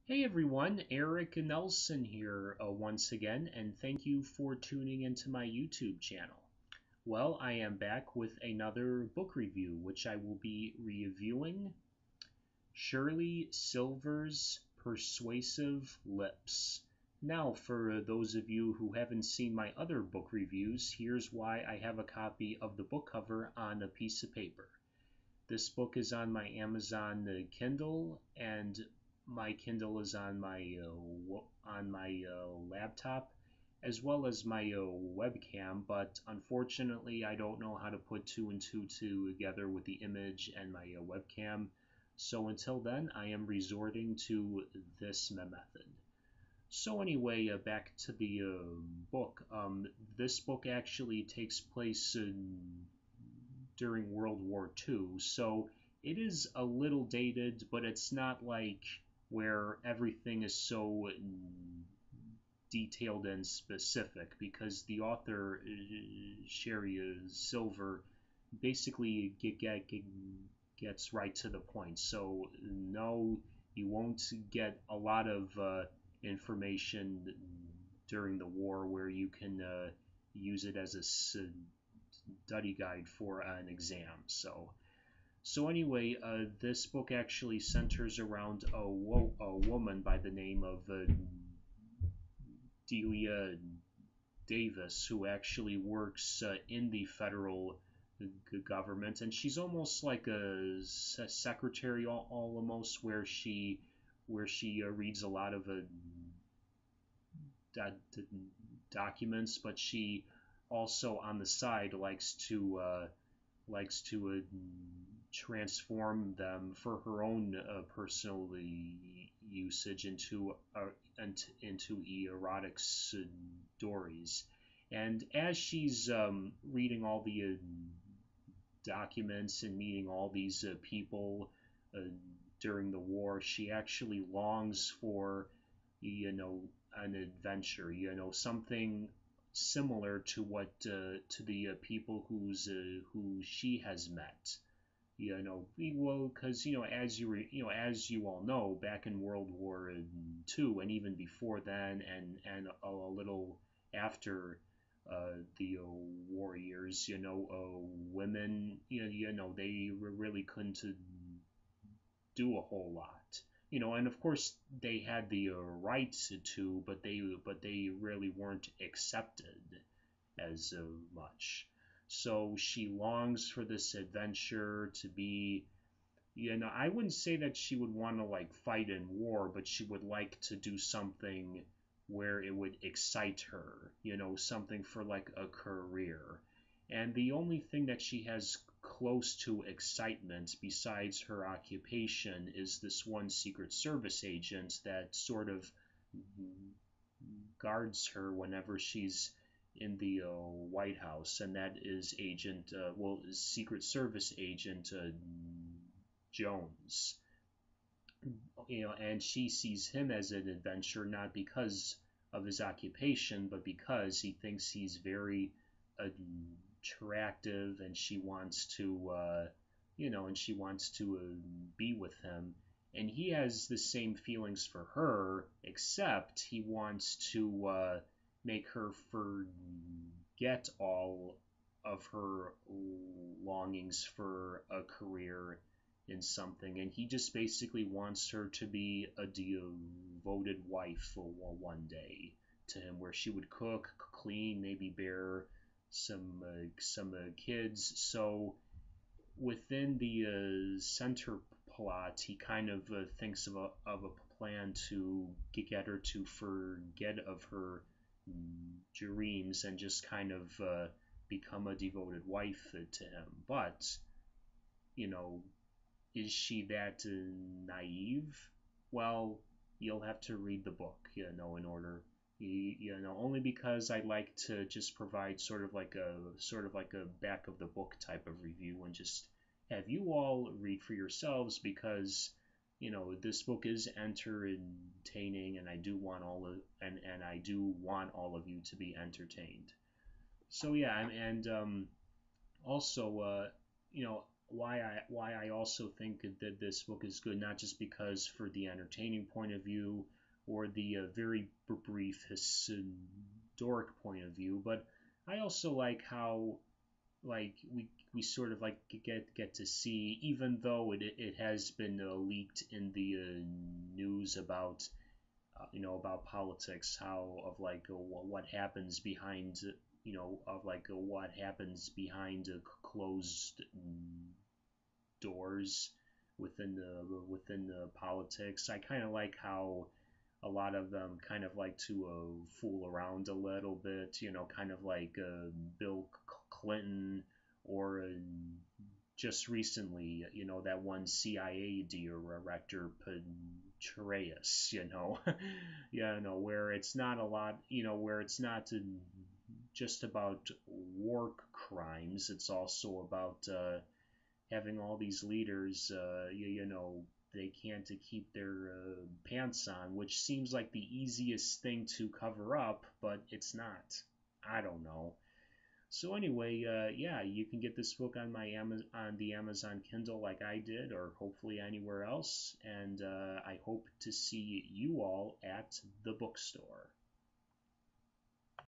Hey everyone, Eric Nelson here once again, and thank you for tuning into my YouTube channel. Well, I am back with another book review, which I will be reviewing Shirley Silver's Persuasive Lips. Now, for those of you who haven't seen my other book reviews, here's why I have a copy of the book cover on a piece of paper. This book is on my Amazon Kindle, and my Kindle is on my laptop, as well as my webcam. But unfortunately, I don't know how to put two and two together with the image and my webcam. So until then, I am resorting to this method. So anyway, back to the book. This book actually takes place during World War II, so it is a little dated, but it's not like where everything is so detailed and specific, because the author, Sherry Silver, basically gets right to the point. So no, you won't get a lot of information during the war where you can use it as a study guide for an exam. So anyway, this book actually centers around a woman by the name of Delia Davis, who actually works in the federal government, and she's almost like a secretary, almost, where she reads a lot of documents, but she also on the side likes to transform them for her own personal usage into erotic stories. And as she's reading all the documents and meeting all these people uh, during the war, she actually longs for, an adventure, something similar to what to the people who she has met. Well, because as you all know, back in World War II, and even before then, and a little after the war years, women, they really couldn't do a whole lot. And of course they had the right to, but they really weren't accepted as much. So she longs for this adventure to be, I wouldn't say that she would want to like fight in war, but she would like to do something where it would excite her, something for like a career. And the only thing that she has close to excitement besides her occupation is this one Secret Service agent that sort of guards her whenever she's in the White House, and that is Secret Service agent Jones. And she sees him as an adventurer not because of his occupation, but because he thinks he's very attractive, and she wants to, be with him. And he has the same feelings for her, except he wants to make her forget all of her longings for a career in something, and he just basically wants her to be a devoted wife for one day to him, where she would cook, clean, maybe bear some kids. So within the center plot, he kind of thinks of a plan to get her to forget of her dreams and just kind of become a devoted wife to him. But you know, is she that naive? Well, you'll have to read the book, in order. Only because I like to just provide sort of like a back of the book type of review, and just have you all read for yourselves, because this book is entertaining, and I do want all of you to be entertained. So yeah, and also, why I also think that this book is good, not just because for the entertaining point of view or the very brief historic point of view, but I also like how like we sort of like get to see, even though it has been leaked in the news about about politics, how of like what happens behind of like what happens behind closed doors within the politics. I kind of like how a lot of them kind of like to fool around a little bit, kind of like Bill Clinton or just recently, that one CIA director Petraeus, where it's not a lot, where it's not just about war crimes. It's also about having all these leaders, they can't to keep their pants on, which seems like the easiest thing to cover up, but it's not. I don't know. So anyway, yeah, you can get this book on on the Amazon Kindle like I did, or hopefully anywhere else. And I hope to see you all at the bookstore.